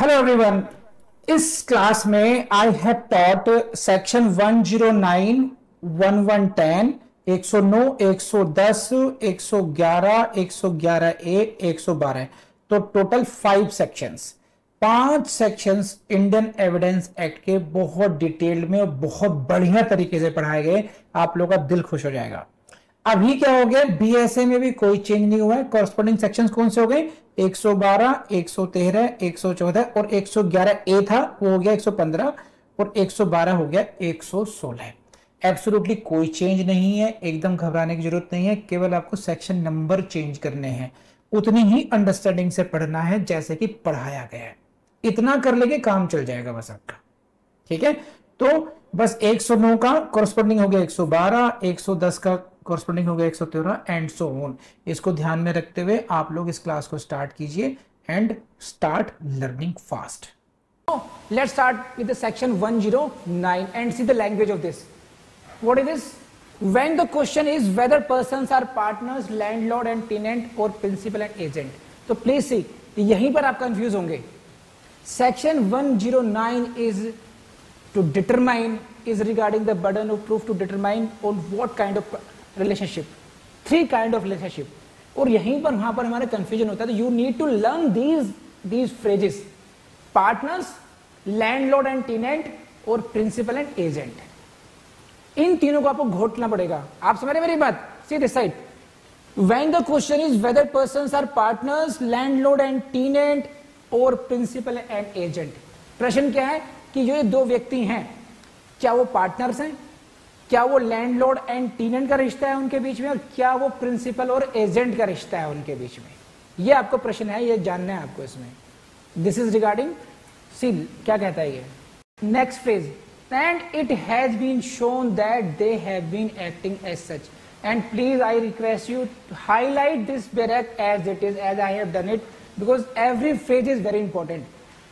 Hello everyone, इस class में I have taught section 109, 1110, 109, 110, 111, 111 ए, 112। तो total 5 sections, 5 sections Indian evidence act के बहुत डिटेल्ड में और बहुत बढ़िया तरीके से पढ़ाए गए। आप लोगों का दिल खुश हो जाएगा। अभी क्या हो गया, बीएसए में भी कोई चेंज नहीं हुआ है। कॉरस्पॉन्डिंग सेक्शंस कौन से हो गए? 112, 113, 114 और 111 ए था, वो हो गया 115 और 112 हो गया 116। एब्सोल्युटली कोई चेंज नहीं है, एकदम घबराने की जरूरत नहीं है। केवल आपको सेक्शन नंबर चेंज करने हैं, उतनी ही अंडरस्टैंडिंग से पढ़ना है जैसे कि पढ़ाया गया है। इतना कर लेके काम चल जाएगा बस आपका, ठीक है। तो बस 109 का कॉरस्पॉन्डिंग हो गया 112, 110 का कॉरस्पॉन्डिंग हो गया 113 एंड सो ऑन। इसको ध्यान में रखते हुए आप लोग इस क्लास को स्टार्ट कीजिए and start learning fast. Let's start with the section 109 and see the language of this. What is this? When the question is whether persons are partners, landlord and tenant or principal and agent. तो please see, यहीं पर आप confuse होंगे। Section 109 is to determine, is regarding the burden of proof to determine on what kind of relationship, 3 kind of relationship. और यहीं पर वहां पर हमारे कंफ्यूजन होता है। You need to learn these phrases, partners, landlord and tenant और principal and agent. इन तीनों को आपको घोटना पड़ेगा। आप समझ रहे मेरी बात? See this side, when the question is whether persons are partners, landlord and tenant और प्रिंसिपल एंड एजेंट। प्रश्न क्या है कि जो ये 2 व्यक्ति हैं, क्या वो पार्टनर्स हैं, क्या वो लैंडलॉर्ड एंड टेनेंट का रिश्ता है उनके बीच में, और क्या वो प्रिंसिपल और एजेंट का रिश्ता है उनके बीच में। ये आपको प्रश्न है, ये जानना है आपको इसमें। दिस इज रिगार्डिंग, सी क्या कहता है ये next phrase, and it has been shown that they have been acting as such. And please I request you to highlight this barrack as it is, as I have done it, because every phrase is very important.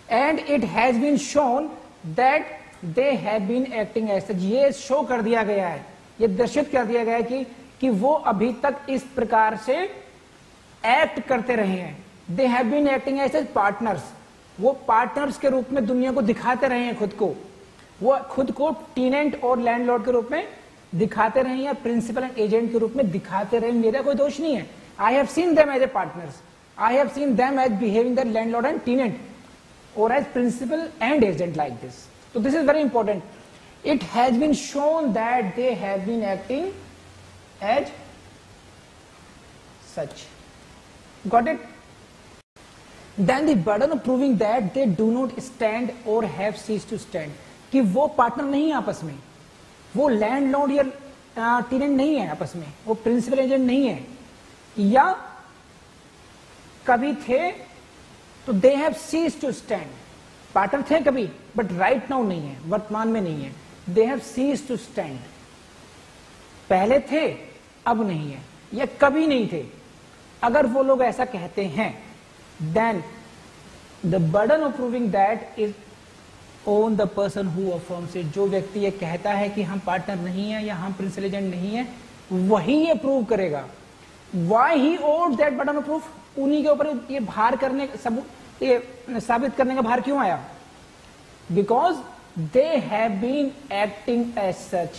And it has been shown that they have been acting as such. ये show कर दिया गया है, ये दर्शित कर दिया गया है कि वो अभी तक इस प्रकार से एक्ट करते रहे हैं। They have been acting as such partners, वो पार्टनर्स के रूप में दुनिया को दिखाते रहे हैं खुद को, वो खुद को टेनेंट और लैंडलॉर्ड के रूप में दिखाते रहे या प्रिंसिपल एंड एजेंट के रूप में दिखाते रहे। मेरा कोई दोष नहीं है। I have seen them as a partners, I have seen them as behaving the landlord and tenant और as principal and agent like this. So this is very important. It has been shown that they have been acting as such. Got it? Then the burden of proving that they do not stand or have ceased to stand. कि वो partner नहीं है आपस में, वो landlord या tenant नहीं है आपस में, वो प्रिंसिपल एजेंट नहीं है, या कभी थे तो they have ceased to stand. Partner थे कभी, बट राइट नाउ नहीं है, वर्तमान में नहीं है। They have ceased to stand, पहले थे अब नहीं है, या कभी नहीं थे। अगर वो लोग ऐसा कहते हैं, then the burden of proving that is on the person who affirms it. जो व्यक्ति ये कहता है कि हम पार्टनर नहीं है या हम प्रिंसिपल एजेंट नहीं है, वही ये प्रूव करेगा। Why he owed that burden of proof, उन्हीं के ऊपर ये भार करने ये साबित करने का भार क्यों आया? Because they have been acting as such.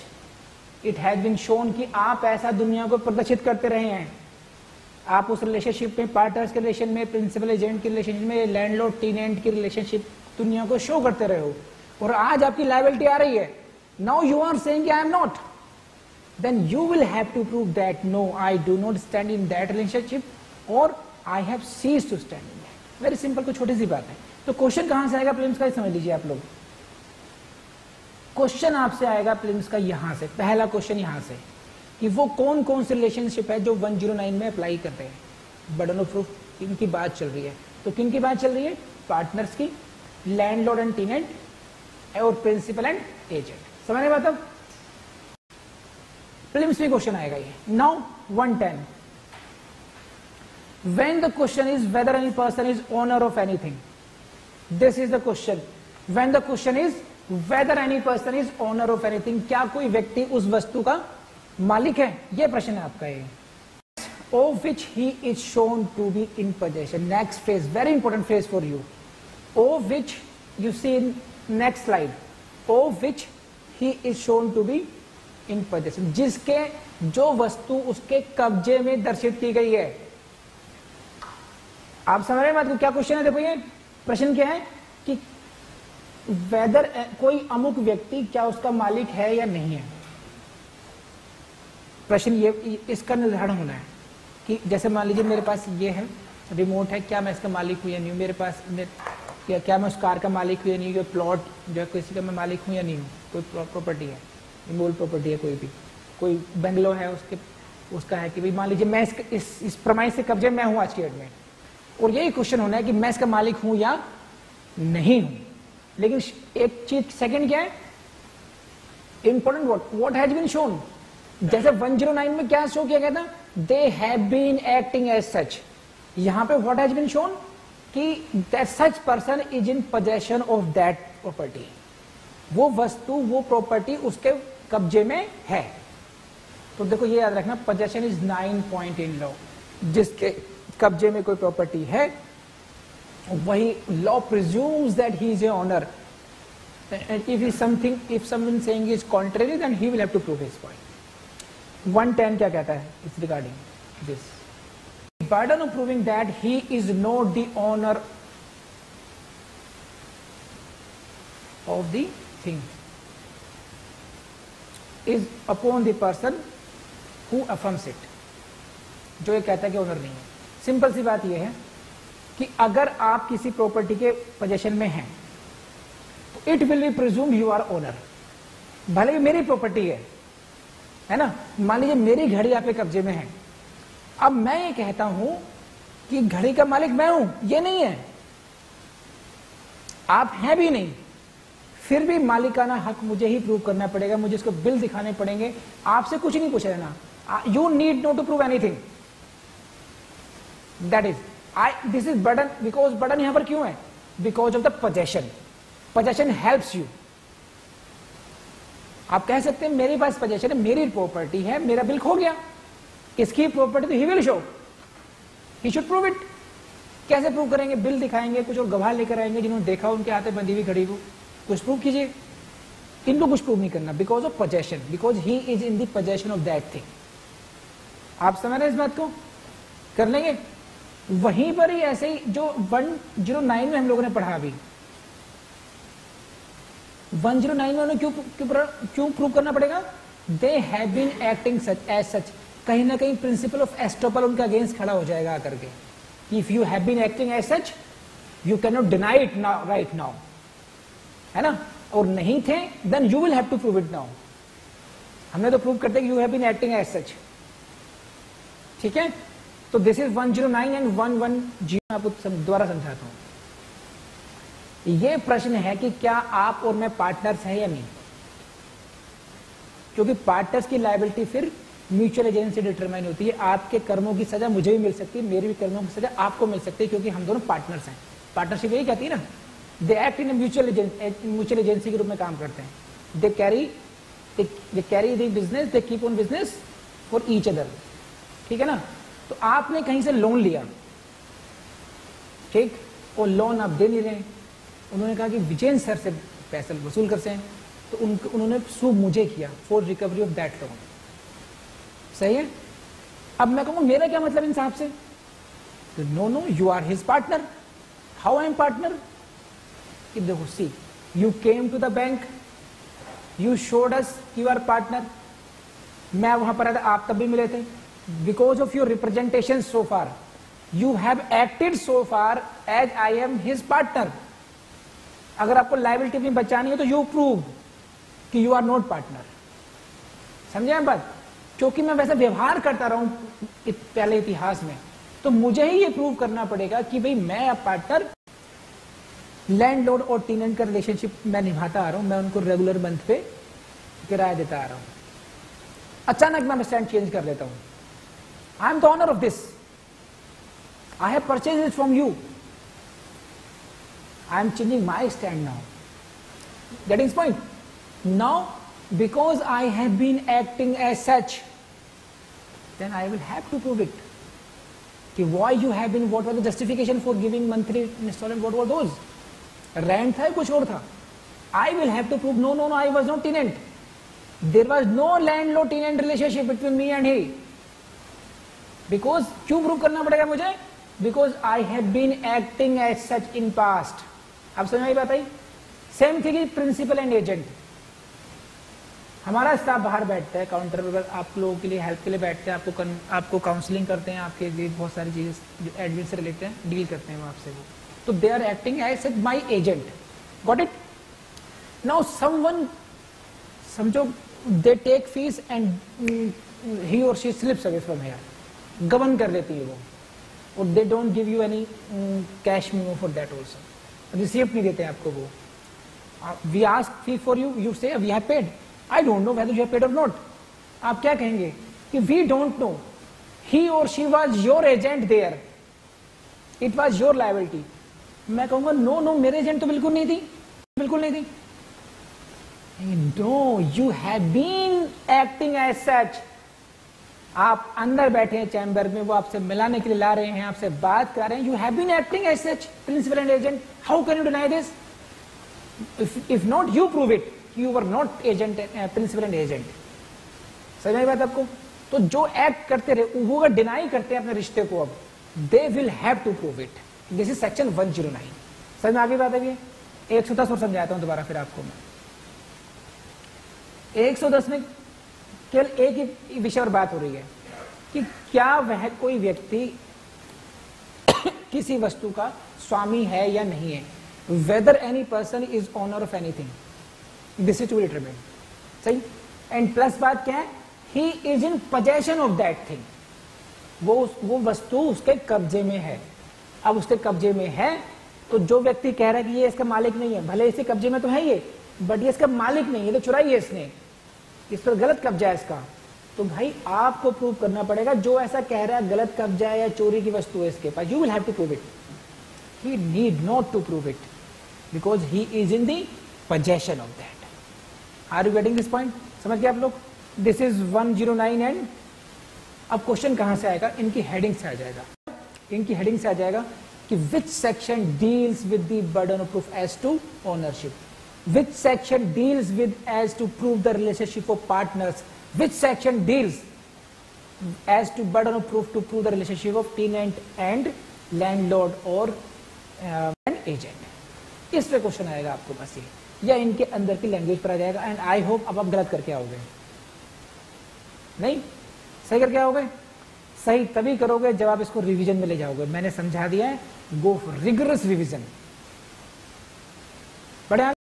It has been shown कि आप ऐसा दुनिया को प्रदर्शित करते रहे हैं। आप उस रिलेशनशिप में, पार्टनर्स के रिलेशन में, प्रिंसिपल एजेंट के रिलेशनशिप में, लैंडलॉर्ड टेनेंट की रिलेशनशिप दुनिया को शो करते रहे हो, और आज आपकी लायबिलिटी आ रही है। Now you are saying I am not, then you will have to prove that no, I do not stand in that relationship और I have ceased to stand in that. Very simple, कोई छोटी सी बात है। तो question कहां से आएगा prelims का, समझ लीजिए आप लोग। क्वेश्चन आपसे आएगा प्रीलिम्स का यहां से, पहला क्वेश्चन यहां से, कि वो कौन कौन से रिलेशनशिप है जो 109 में अप्लाई करते हैं। बर्डन ऑफ प्रूफ इनकी बात चल रही है, तो किन की बात चल रही है? पार्टनर्स की, लैंडलॉर्ड एंड टेनेंट और प्रिंसिपल एंड एजेंट। समझ में बात? अब प्रीलिम्स में क्वेश्चन आएगा ये। Now 110, when the question is whether any person is owner of anything, this is the question. When the question is whether any person is owner of anything, क्या कोई व्यक्ति उस वस्तु का मालिक है, ये प्रश्न है आपका ये। Of which he is shown to be in possession. Next phrase, very important phrase for you. of which you see in next slide, of which he is shown to be in possession, जिसके जो वस्तु उसके कब्जे में दर्शित की गई है। आप समझ रहे हैं बात को? क्या क्वेश्चन है? देखो ये प्रश्न क्या है कि वेदर कोई अमुक व्यक्ति क्या उसका मालिक है या नहीं है। प्रश्न ये इसका निर्धारण होना है कि जैसे मान लीजिए मेरे पास ये है रिमोट है, क्या मैं इसका मालिक हूं या नहीं हूं, मेरे पास क्या मैं उस कार का मालिक हूं या नहीं हूं, प्लॉट जो है किसी का मैं मालिक हूं या नहीं हूं, कोई प्रॉपर्टी है, इमोल प्रॉपर्टी है, कोई बंगलो है उसका है कि भाई मान लीजिए मैं इस प्रमाण से कब्जे में हूं आज की डेट में, और यही क्वेश्चन होना है कि मैं इसका मालिक हूं या नहीं हूं। लेकिन एक चीज सेकंड क्या है important, what has been shown. जैसे 109 में क्या शो किया गया था, they have been acting as such. यहां पे व्हाट हैज बीन शोन कि that such person is in possession of that property, वो वस्तु वो प्रॉपर्टी उसके कब्जे में है। तो देखो ये याद रखना, possession is 9 point in law, जिसके कब्जे में कोई प्रॉपर्टी है वही law presumes that he is a owner, and if someone saying is contrary then he will have to prove his point. 110 क्या कहता है इस regarding this, burden of proving that he is not the owner of the thing is upon the person who affirms it, जो ये कहता है कि owner नहीं है। सिंपल सी बात यह है कि अगर आप किसी प्रॉपर्टी के पोजेशन में हैं तो it will be presume you are owner, भले ही मेरी प्रॉपर्टी है ना। मान लीजिए मेरी घड़ी आपके कब्जे में है, अब मैं ये कहता हूं कि घड़ी का मालिक मैं हूं, ये नहीं है, आप हैं भी नहीं, फिर भी मालिकाना हक मुझे ही प्रूव करना पड़ेगा, मुझे इसको बिल दिखाने पड़ेंगे, आपसे कुछ नहीं पूछा जाना, you need not to prove anything. That is this is burden, because burden यहां पर क्यों है, because of the possession. Possession helps you. आप कह सकते हैं मेरे पास पोजेशन है, मेरी प्रॉपर्टी है, मेरा बिल खो गया, इसकी प्रॉपर्टी तो he will show, he should prove it. कैसे प्रूव करेंगे, बिल दिखाएंगे, कुछ और गवाह लेकर आएंगे जिन्होंने देखा, उनके हाथ में बंधी हुई घड़ी को, कुछ प्रूव कीजिए। इनको कुछ प्रूव नहीं करना, because of possession, because he is in the possession of that thing. आप समझ रहे हैं इस बात को? कर लेंगे। वहीं पर ही ऐसे ही जो 109 में हम लोगों ने पढ़ा, अभी 109 में उन्हें क्यों प्रूव करना पड़ेगा, they have been acting such as such. कहीं ना कहीं प्रिंसिपल ऑफ एस्टोपल उनका अगेंस्ट खड़ा हो जाएगा आकर के, if you have been acting as such you can not deny it now, right now, है ना। और नहीं थे then you will have to prove it now. हमने तो प्रूव करते कि you have been acting as such, ठीक है। तो दिस इज 109 एंड 110। मैं आपको दोबारा समझाता हूं। ये प्रश्न है कि क्या आप और मैं पार्टनर्स हैं या नहीं, क्योंकि पार्टनर्स की लायबिलिटी फिर म्यूचुअल एजेंसी से डिटरमाइन होती है। आपके कर्मों की सजा मुझे भी मिल सकती है, मेरे भी कर्मों की सजा आपको मिल सकती है, क्योंकि हम दोनों पार्टनर्स हैं। पार्टनरशिप यही कहती है ना, they act in mutual agency के रूप में काम करते हैं। They carry the business, they keep on business for each other, ठीक है ना। तो आपने कहीं से लोन लिया, ठीक, और लोन आप दे नहीं रहे, उन्होंने कहा कि विजयन सर से पैसा वसूल करते हैं, तो उन्होंने सू मुझे किया for recovery of that loan, सही है। अब मैं कहूंगा मेरा क्या मतलब इंसाफ से, तो no you are his partner. How I am partner, कि देखो see you came to the bank, you showed us you are partner, मैं वहां पर आया था, आप तब भी मिले थे, because of your representation so far you have acted so far as I am his partner. अगर आपको लायबिलिटी अपनी बचानी है तो यू प्रूव कि यू आर नॉट पार्टनर। समझे आप बात? क्योंकि मैं वैसा व्यवहार करता रहा हूं पहले इतिहास में, तो मुझे ही ये प्रूव करना पड़ेगा कि भाई मैं अब पार्टनर, लैंडलॉर्ड और टेनेंट का रिलेशनशिप मैं निभाता आ रहा हूं, मैं उनको रेगुलर मंथ पे किराया देता आ रहा हूं। अचानक मैं स्टैंड चेंज कर लेता हूं, I am the owner of this, I have purchase it from you, I am changing my stand now. Getting point? Now because I have been acting as such, then I will have to prove it. Ki why you have been, what was the justification for giving monthly installment, what were those? Rent था, कुछ और था. I will have to prove no, I was not tenant. There was no landlord-tenant relationship between me and he. Because क्यों prove करना पड़ेगा मुझे? Because I have been acting as such in past. अब समझ में आई बात आई? Same thing is principal and agent. हमारा स्टाफ बाहर बैठता है काउंटर पर, आप लोगों के लिए हेल्प के लिए बैठते हैं, आपको काउंसलिंग करते हैं, आपके लिए बहुत सारी चीजें जो एडमिन से रिलेटेड हैं डील करते हैं वो आपसे. वो तो they are acting as such my agent. Got it? Now someone, समझो they take fees and he और she slips away from here. Govern कर लेती है वो, और they don't give you any cash memo for that also. Receipt नहीं देते आपको वो. We ask fee for you, you say we have paid. I don't know whether you have paid और नॉट. आप क्या कहेंगे कि वी डोंट नो, ही और she was your agent there, it was your liability. मैं कहूंगा no, मेरे agent तो बिल्कुल नहीं थी, बिल्कुल नहीं थी. No, you have been acting as such. आप अंदर बैठे हैं चैम्बर में, वो आपसे मिलाने के लिए ला रहे हैं, आपसे बात कर रहे हैं. You have been acting as such, principal and agent. How can you deny this? If not you prove it, you were not agent, principal and agent. समझ में आई बात आपको? तो जो एक्ट करते रहे वो अगर डिनाई करते हैं अपने रिश्ते को, अब they will have to prove it. This is section 109. समझ में आगे बात है? 110 और समझाता हूं दोबारा फिर आपको मैं. 110 में केवल एक ही विषय और बात हो रही है कि क्या वह कोई व्यक्ति किसी वस्तु का स्वामी है या नहीं है. Whether any person is owner of anything, this is to be determined. सही. एंड प्लस बात क्या है? He is in possession of that thing. वो वस्तु उसके कब्जे में है. अब उसके कब्जे में है तो जो व्यक्ति कह रहा है कि ये इसका मालिक नहीं है, भले इसके कब्जे में तो है ये, बट ये इसका मालिक नहीं है, तो चुराई है इसने, इस पर गलत कब्जा है इसका. तो भाई आपको प्रूव करना पड़ेगा जो ऐसा कह रहा है गलत कब्जा है या चोरी की वस्तु है इसके पास. You will have to prove it. He need not to prove it because he is in the possession of that. Are you getting this point? समझ गए आप लोग? This is 109. एंड अब क्वेश्चन कहां से आएगा? इनकी हेडिंग से आ जाएगा. इनकी हेडिंग से आ जाएगा कि which section deals with the burden of proof as to ownership. Which section deals with as to prove the relationship of partners? Which section deals as to burden of proof to prove the relationship of tenant and landlord or an agent? इस पे question आएगा आपको बस ये, या इनके अंदर की लैंग्वेज पर आ जाएगा. एंड आई होप अब आप गलत करके आओगे नहीं, सही करके आओगे. सही तभी करोगे जब आप इसको रिवीजन में ले जाओगे. मैंने समझा दिया है, गो फॉर रिगरस रिवीजन. बढ़िया.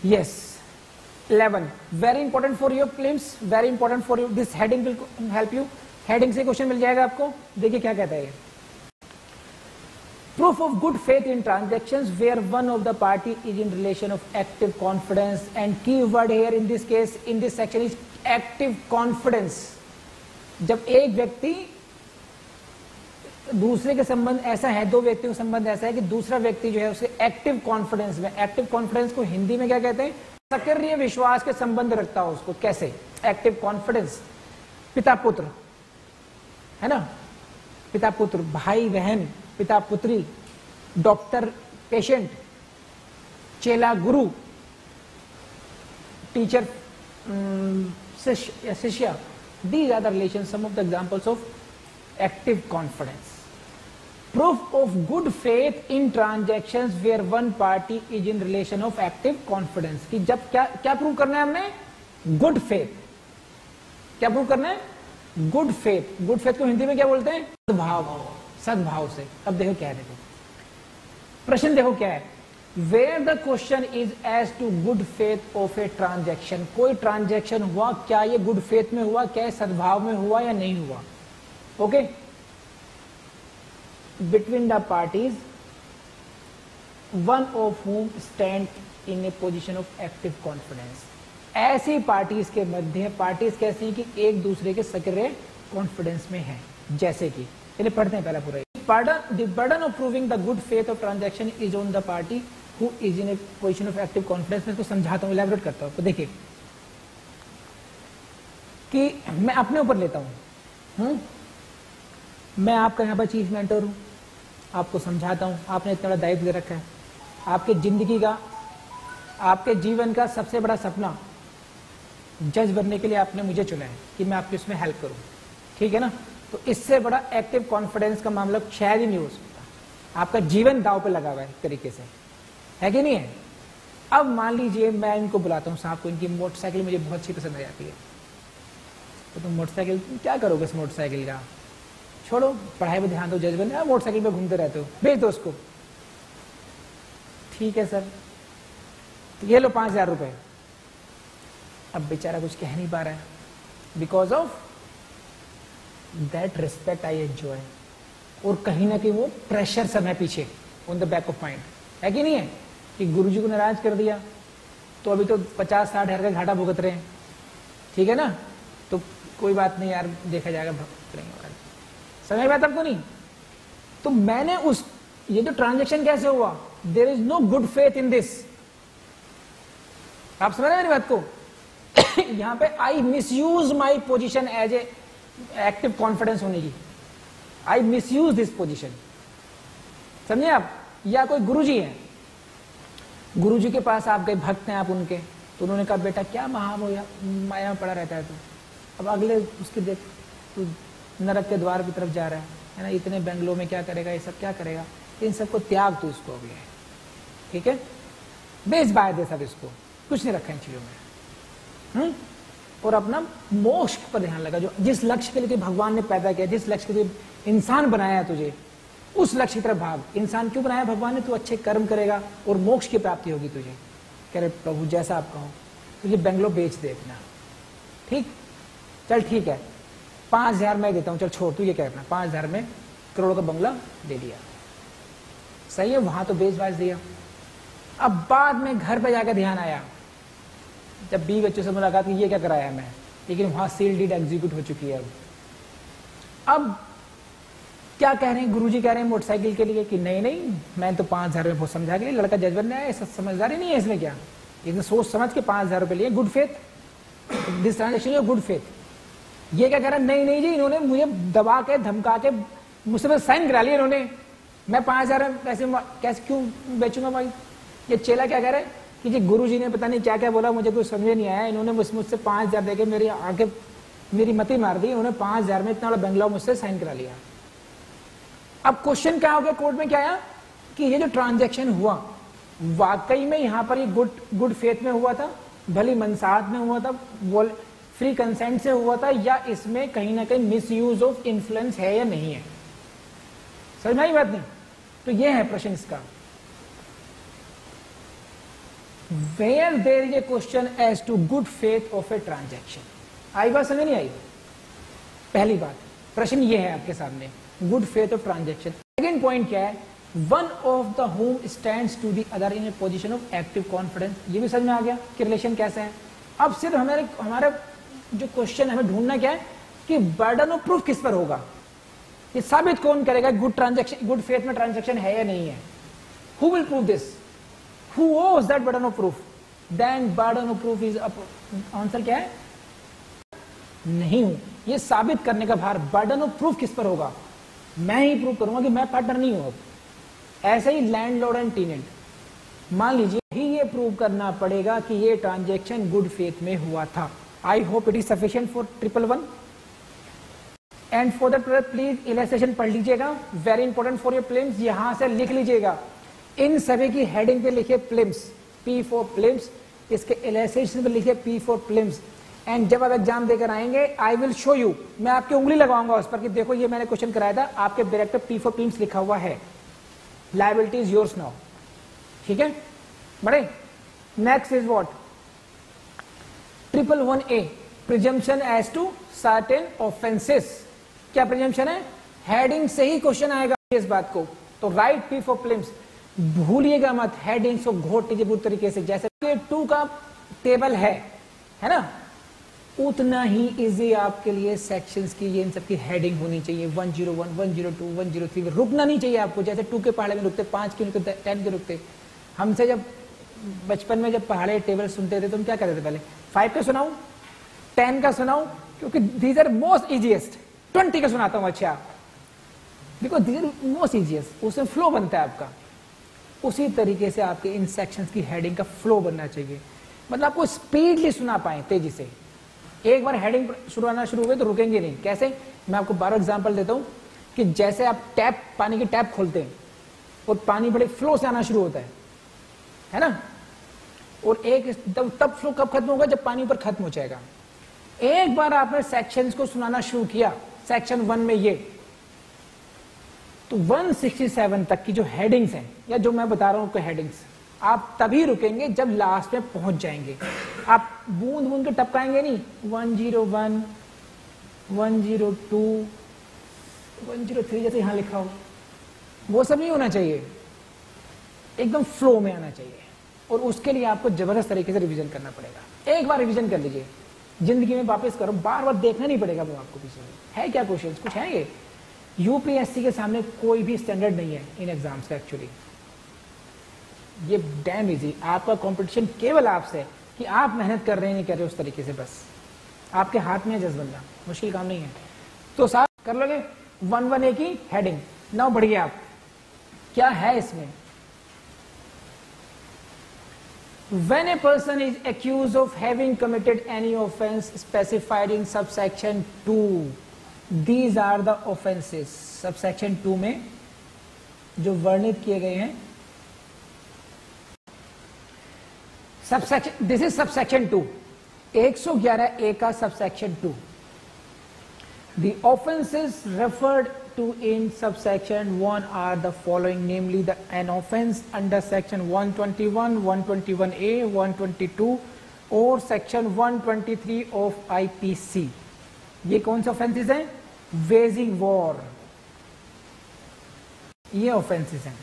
Yes, 11. Very important for your prelims. Very important for you. This heading will help you. Heading से क्वेश्चन मिल जाएगा आपको. देखिए क्या कहता है. Proof of good faith in transactions where one of the party is in relation of active confidence. And key word here in this case, in this section is active confidence. जब एक व्यक्ति दूसरे के संबंध ऐसा है, दो व्यक्तियों का संबंध ऐसा है कि दूसरा व्यक्ति जो है उसके एक्टिव कॉन्फिडेंस में, एक्टिव कॉन्फिडेंस को हिंदी में क्या कहते हैं? सक्रिय विश्वास के संबंध रखता हो उसको. कैसे? Active confidence. पिता पुत्र है ना, पिता पुत्र, भाई बहन, पिता पुत्री, डॉक्टर पेशेंट, चेला गुरु, टीचर शिष्य. These are the relations, some of the examples of active confidence. Proof of good faith in transactions where one party is in relation of active confidence. कि जब क्या प्रूव करना है हमने? Good faith. क्या prove करना है? Good faith. गुड फेथ को हिंदी में क्या बोलते हैं? सद्भाव. सद्भाव से. अब देखो क्या है, देखो प्रश्न देखो क्या है. Where the question is as to good faith of a transaction. कोई ट्रांजेक्शन हुआ, क्या ये गुड फेथ में हुआ, क्या सद्भाव में हुआ या नहीं हुआ? Okay. Between the parties, one of whom stand in a position of active confidence. ऐसी पार्टीज के मध्य, पार्टीज कैसी हैं कि एक दूसरे के सक्रिय कॉन्फिडेंस में है. जैसे कि चलिए पढ़ते हैं पहला पूरा. The burden of proving the good faith of transaction is on the party who is in a position of active confidence. मैं इसको समझाता हूँ, elaborate करता हूँ. तो देखिए कि मैं अपने ऊपर लेता हूँ. मैं आपका यहाँ पर चीफ मेंटर हूँ, आपको समझाता हूँ. आपने इतना बड़ा दायित्व दे रखा है, आपके जिंदगी का, आपके जीवन का सबसे बड़ा सपना जज बनने के लिए आपने मुझे चुना है कि मैं आपकी उसमें हेल्प करूं, ठीक है ना। तो इससे बड़ा एक्टिव कॉन्फिडेंस का मामला शायद ही नहीं हो सकता। आपका जीवन दांव पे लगा हुआ है एक तरीके से, है कि नहीं है। अब मान लीजिए मैं इनको बुलाता हूँ साहब को, इनकी मोटरसाइकिल मुझे बहुत अच्छी पसंद आ जाती है, तो तुम मोटरसाइकिल क्या करोगे इस मोटरसाइकिल का, छोड़ो पढ़ाई पे ध्यान दो, जज बनने, मोटरसाइकिल पे घूमते रहते हो, भेज दो उसको। ठीक है सर, तो ये लो 5,000 रुपए। अब बेचारा कुछ कह नहीं पा रहा है, because of that respect I enjoy, और कहीं ना कहीं वो प्रेशर सब है पीछे on the back of mind, है कि नहीं है, कि गुरुजी को नाराज कर दिया तो अभी तो 50-60 हजार का घाटा भुगत रहे हैं, ठीक है ना। तो कोई बात नहीं यार, देखा जाएगा, समझ में आता आपको नहीं। तो मैंने उस, ये जो ट्रांजेक्शन कैसे हुआ, there is no good faith in this, आप समझ रहे हैं मेरी बात को। यहां पे I misuse my position as a active confidence होने की, I misuse this position, समझे आप। या कोई गुरुजी है, गुरुजी के पास आप गए, भक्त हैं आप उनके, तो उन्होंने कहा बेटा क्या माया में पड़ा रहता है तू, अब अगले उसके देख तू नरक के द्वार की तरफ जा रहा है ना, इतने बेंगलोर में क्या करेगा, ये सब क्या करेगा, इन सबको त्याग तू इसको अगले, ठीक है, बेच बाय दे सब, इसको कुछ नहीं रखा इन चीजों में, और अपना मोक्ष पर ध्यान लगा, जो जिस लक्ष्य के लिए भगवान ने पैदा किया, जिस लक्ष्य के लिए इंसान बनाया है तुझे, उस लक्ष्य की तरफ भाग। इंसान क्यों बनाया भगवान ने, तू अच्छे कर्म करेगा और मोक्ष की प्राप्ति होगी तुझे। कह रहे प्रभु जैसा आप कहो, तुझे बेंगलोर बेच दे अपना, ठीक, चल ठीक है 5,000 मैं देता हूं, चल छोड़, तू ये क्या करना, 5,000 में करोड़ का बंगला दे दिया, सही है, वहां तो बेच बाच दिया। अब बाद में घर पे जाकर ध्यान आया, जब 20 बच्चों से मुलाकात की, ये क्या कराया मैं, लेकिन वहां सील डीड एग्जीक्यूट हो चुकी है। अब क्या कह रहे हैं गुरुजी, कह रहे हैं मोटरसाइकिल के लिए कि नहीं नहीं मैं तो 5,000 में बहुत समझा के, लड़का जज बनने आया, समझदारी नहीं है इसमें क्या, इसने सोच समझ के 5,000 रुपए लिए, good faith, this transaction good faith. ये क्या कह रहा है, नहीं नहीं जी इन्होंने मुझे दबा के धमका के मुझसे साइन करा लिया इन्होंने, मैं 5,000 पैसे कैसे क्यों बेचूंगा भाई। ये चेला क्या कह रहा है कि जी गुरुजी ने पता नहीं क्या क्या बोला, मुझे कुछ समझ नहीं आया, इन्होंने मुझसे 5,000 देके मेरी आगे मेरी मती मार दी, इन्होंने 5,000 में इतना बड़ा बंगला मुझसे साइन करा लिया। अब क्वेश्चन क्या हो गया कोर्ट में, क्या आया कि ये जो ट्रांजैक्शन हुआ वाकई में यहां पर ये गुड फेथ में हुआ था, भली मनसाहत में हुआ था, फ्री कंसेंट से हुआ था, या इसमें कहीं ना कहीं मिस यूज ऑफ इन्फ्लुएंस है या नहीं है, समझ में आई बात नहीं। तो ये है प्रश्न इसका, where there is a question as to good faith of a transaction. आई बात समझ नहीं आई। पहली बात, प्रश्न ये है आपके सामने, good faith of transaction. Second point क्या है, one of the whom stands to the other in a position of active confidence. ये भी समझ में आ गया कि रिलेशन कैसा है। अब सिर्फ हमारा जो क्वेश्चन हमें ढूंढना क्या है कि बर्डन ऑफ प्रूफ किस पर होगा, ये साबित कौन करेगा गुड ट्रांजैक्शन, गुड फेथ में ट्रांजैक्शन है या नहीं है। Who will prove this, who owes that burden of proof, then burden of proof is answer क्या है, नहीं हूं, ये साबित करने का भार बर्डन ऑफ प्रूफ किस पर होगा, मैं ही प्रूव करूंगा कि मैं पार्टनर नहीं हूं। अब ऐसे ही लैंडलॉर्ड एंड टेनेंट, मान लीजिए ही ये प्रूव करना पड़ेगा कि ये ट्रांजैक्शन गुड फेथ में हुआ था। I hope it is sufficient for 111 and for that please illustration पढ़ लीजिएगा, very important for your prelims. यहां से लिख लीजिएगा, इन सभी की हेडिंग पे लिखिए प्लिम्स, पी फॉर प्लिम्स, इसके इलस्ट्रेशन पे लिखिए पी फॉर प्लिम्स। एंड जब आप एग्जाम देकर आएंगे आई विल शो यू, मैं आपकी उंगली लगाऊंगा उस पर कि देखो ये मैंने क्वेश्चन कराया था, आपके डायरेक्टर पी फॉर प्लिम्स लिखा हुआ है, लायबिलिटी इज योर्स नाउ, ठीक है बड़े। Next is what, 111A, presumption as to certain offences. क्या प्रिजम्पशन है, हेडिंग से ही क्वेश्चन आएगा इस बात को, तो राइट पी फॉर प्लिम्स, भूलिएगा मत, हेडिंग्स को घोट लीजिए पूरी तरीके से, जैसे 2 का टेबल है ना, उतना ही इजी आपके लिए सेक्शंस की ये इन सबकी हेडिंग होनी चाहिए, 101, 102, 103, रुकना नहीं चाहिए आपको, जैसे 2 के पहाड़े में रुकते, 5 के रुकते, 10 के रुकते। हमसे जब बचपन में जब पहाड़े टेबल सुनते थे तो हम क्या करते थे, पहले 5 का सुनाऊं, 10 का सुनाऊं, क्योंकि दीज आर मोस्ट इजीएस्ट, 20 का सुनाता हूं, अच्छा because these are most easiest, उसमें फ्लो बनता है आपका। उसी तरीके से आपके इन सेक्शंस की हेडिंग का फ्लो बनना चाहिए, मतलब आपको स्पीडली सुना पाए, तेजी से। एक बार हेडिंग शुरू शुरू हुए तो रुकेंगे नहीं। कैसे? मैं आपको 12 एग्जांपल देता हूं कि जैसे आप टैप, पानी की टैप खोलते हैं और पानी बड़े फ्लो से आना शुरू होता है ना, और एक तब फ्लो कब खत्म होगा? जब पानी ऊपर खत्म हो जाएगा। एक बार आपने सेक्शंस को सुनाना शुरू किया, सेक्शन 1 में ये, तो 167 तक की जो हेडिंग्स हैं, या जो मैं बता रहा हूं आपको हेडिंग्स, आप तभी रुकेंगे जब लास्ट में पहुंच जाएंगे। आप बूंद बूंद के टपकाएंगे नहीं, 101, 102, 103 जैसे यहां लिखा हो, वो सब नहीं होना चाहिए, एकदम फ्लो में आना चाहिए। और उसके लिए आपको जबरदस्त तरीके से रिवीजन करना पड़ेगा। एक बार रिवीजन कर लीजिए, जिंदगी में वापस करो, बार बार देखना नहीं पड़ेगा वो आपको। पीछे है क्या क्वेश्चन, कुछ है ये? यूपीएससी के सामने कोई भी स्टैंडर्ड नहीं है इन एग्जाम्स का। एक्चुअली ये डैम इजी, आपका कंपटीशन केवल आपसे, कि आप मेहनत कर रहे हैं नहीं कर रहे उस तरीके से, बस आपके हाथ में है जज बनना, मुश्किल काम नहीं है। तो साथ कर लोगे 118 की हेडिंग। नाउ बढ़िए, आप क्या है इसमें? When a person is accused of having committed any offense specified in subsection 2, these are the offenses. Subsection 2 में जो वर्णित किए गए हैं, दिस इज सबसेक्शन 2, 111A का subsection 2. The offenses referred to in subsection 1 are the following, namely an offense under section 121, 121A, 122 और section 123 of IPC. ये कौन से ऑफेंसेस हैं? वेजिंग वॉर, ये ऑफेंसेस हैं।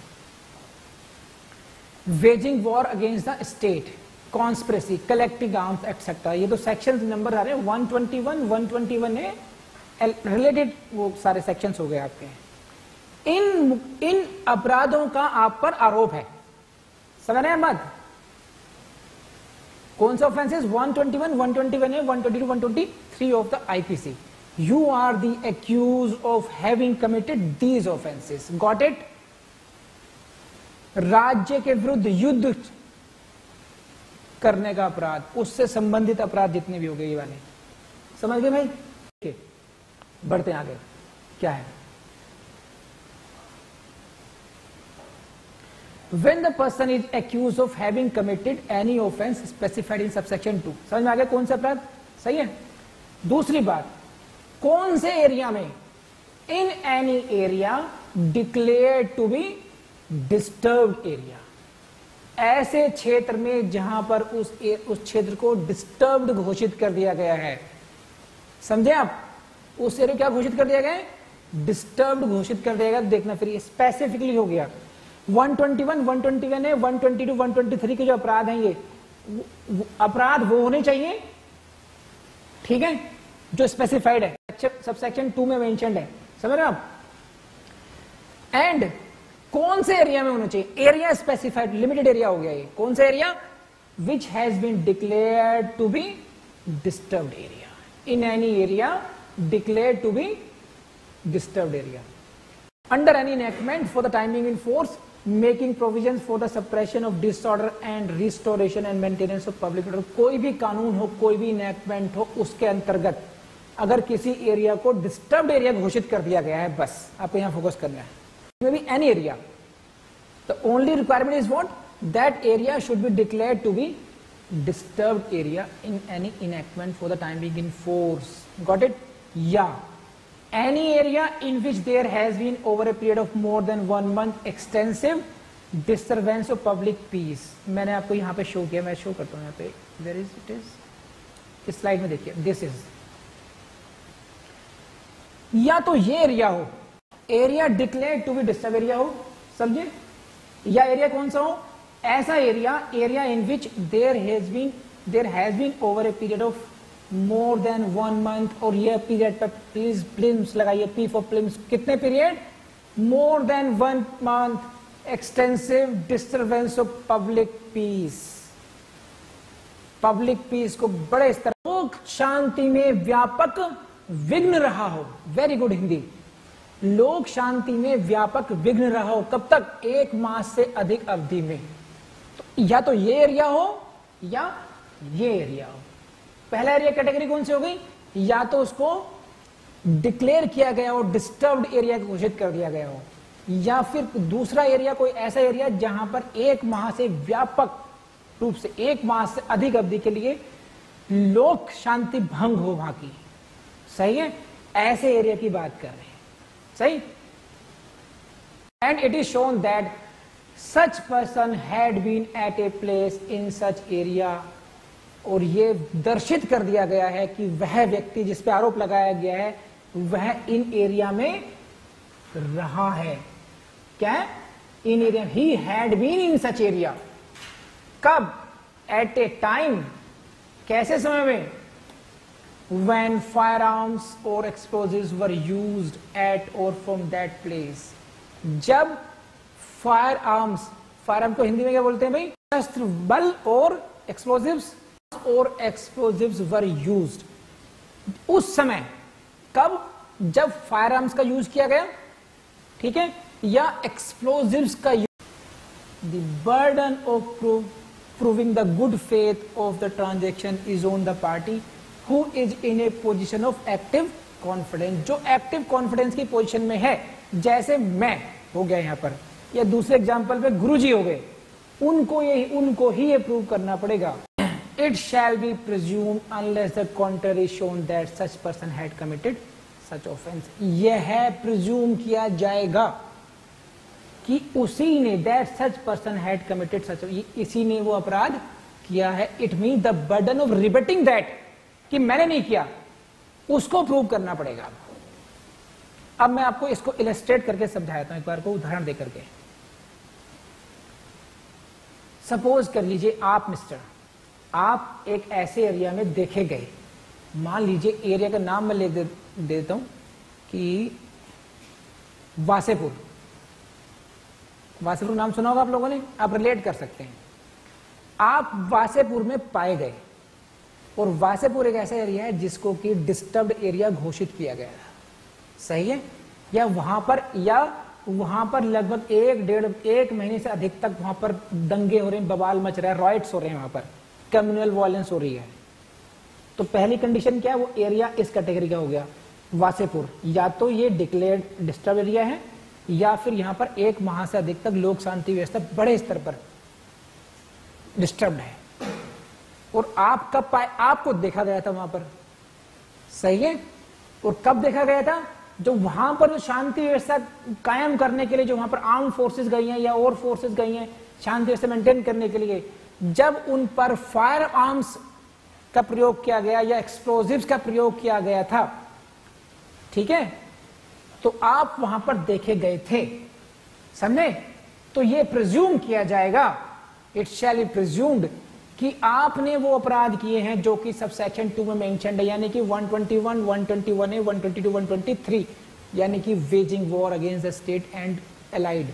Waging war against the state, conspiracy, collecting arms etcetera. ये तो section number आ रहे हैं 121, 121A रिलेटेड, वो सारे सेक्शंस हो गए आपके। इन अपराधों का आप पर आरोप है, समझ रहे हैं बात? कौन से offences? 121, 121A, 122, 123 of the IPC. You are the accused of having committed these offenses. Got it? राज्य के विरुद्ध युद्ध करने का अपराध, उससे संबंधित अपराध जितने भी हो गए ये वाले, समझ गए भाई? okay. बढ़ते हैं आगे, क्या है? When the person is accused of having committed any offense specified in subsection 2, समझ में आ गया कौन सा अपराध? सही है। दूसरी बात, कौन से एरिया में? In any area declared to be disturbed area, ऐसे क्षेत्र में जहां पर उस क्षेत्र को डिस्टर्ब्ड घोषित कर दिया गया है। समझे आप? उस एरिया क्या घोषित कर दिया गया है? डिस्टर्ब्ड घोषित कर दिया गया। देखना फिर स्पेसिफिकली हो गया 121, 121A, 122, 123 के जो अपराध हैं, ये अपराध वो होने चाहिए, ठीक है, जो स्पेसिफाइड है, सबसेक्शन 2 में मेंशन्ड है। समझ रहे हो आप? एंड कौन से एरिया में होना चाहिए? एरिया स्पेसिफाइड, लिमिटेड एरिया हो गया ये। कौन सा area? Which has been declared to be disturbed area. In any area declared to be disturbed area under any enactment for the time being in force making provisions for the suppression of disorder and restoration and maintenance of public order। कोई भी कानून हो, कोई भी enactment हो, उसके अंतर्गत अगर किसी एरिया को डिस्टर्ब्ड एरिया घोषित कर दिया गया है, बस आपको यहां फोकस करना है। Maybe any area, the only requirement is what? That area should be declared to be disturbed area in any enactment for the time being in force. Got it? Yeah. Any area in which there has been over a period of more than 1 month extensive disturbance of public peace. मैंने आपको यहाँ पे show किया, मैं show करता हूँ यहाँ पे। Where is it? इस स्लाइड में देखिए, this is, या तो ये एरिया हो, area declared to be disturb area हो, समझे? या एरिया कौन सा हो? ऐसा area in which there has been over a period of more than 1 month, और ये पीरियड पर प्लीज प्लिम्स लगाइए, पी फॉर प्लिम्स। कितने period? More than 1 month extensive disturbance of public peace. Public peace को बड़े स्तर, लोक शांति में व्यापक विघ्न रहा हो। Very good Hindi. लोक शांति में व्यापक विघ्न रहा हो, कब तक? 1 मास से अधिक अवधि में। तो या तो ये एरिया हो या ये एरिया हो। पहला एरिया कैटेगरी कौन सी हो गई? या तो उसको डिक्लेयर किया गया हो, डिस्टर्ब्ड एरिया घोषित कर दिया गया हो, या फिर दूसरा एरिया कोई ऐसा एरिया जहां पर 1 माह से व्यापक रूप से 1 मास से अधिक अवधि के लिए लोक शांति भंग हो वहां की। सही है, ऐसे एरिया की बात कर रहे हैं। सही। And it is shown that such person had been at a place in such area, और ये दर्शित कर दिया गया है कि वह व्यक्ति जिस पे आरोप लगाया गया है वह इन एरिया में रहा है। क्या? In area, he had been in such area. कब? एट ए टाइम, कैसे समय में? when firearms or explosives were used at or from that place, जब firearms को हिंदी में क्या बोलते हैं भाई? शस्त्र बल, और explosives were used, उस समय। कब? जब firearms का यूज किया गया, ठीक है, या explosives का use. the burden of proving the good faith of the transaction is on the party who is in a position of active confidence, जो एक्टिव कॉन्फिडेंस की पोजीशन में है, जैसे मैं हो गया यहां पर, या दूसरे एग्जांपल पे गुरुजी हो गए, उनको ही ये प्रूव करना पड़ेगा। It shall be presume unless the contrary shown that such person had committed such offence, यह प्रिज्यूम किया जाएगा कि उसी ने, that such person had committed such, इसी ने वो अपराध किया है। It mean the burden of rebutting that, कि मैंने नहीं किया, उसको प्रूव करना पड़ेगा। अब मैं आपको इसको इलस्ट्रेट करके समझाता हूं, एक बार को उदाहरण देकर के। सपोज कर लीजिए आप एक ऐसे एरिया में देखे गए, मान लीजिए एरिया का नाम मैं लिख देता हूं कि वासेपुर नाम सुना होगा आप लोगों ने, आप रिलेट कर सकते हैं। आप वासेपुर में पाए गए, और वासेपुर एक ऐसा एरिया है जिसको कि डिस्टर्ब्ड एरिया घोषित किया गया है। सही है, या वहां पर लगभग 1 महीने से अधिक तक वहां पर दंगे हो रहे हैं, बवाल मच रहा है, रॉयट्स हो रहे हैं, वहां पर कम्युनल वायलेंस हो रही है। तो पहली कंडीशन क्या है? वो एरिया इस कैटेगरी का हो गया वासेपुर, या तो ये डिक्लेयर्ड डिस्टर्ब एरिया है, या फिर यहां पर 1 माह से अधिक तक लोक शांति व्यवस्था बड़े स्तर पर डिस्टर्ब्ड है। और आप कब पाए? आपको देखा गया था वहां पर। सही है, और कब देखा गया था? जो वहां पर शांति व्यवस्था कायम करने के लिए जो वहां पर आर्म फोर्सेस गई हैं या और फोर्सेस गई हैं शांति व्यवस्था मेंटेन करने के लिए, जब उन पर फायर आर्म्स का प्रयोग किया गया या एक्सप्लोजिव्स का प्रयोग किया गया था, ठीक है, तो आप वहां पर देखे गए थे। समझे? तो ये प्रिज्यूम किया जाएगा, इट शैल बी प्रिज्यूम्ड, कि आपने वो अपराध किए हैं जो कि सबसेक्शन 2 में मेंशन्ड है, यानी कि 121, 121A, 122, 123, यानी कि waging war against the state and allied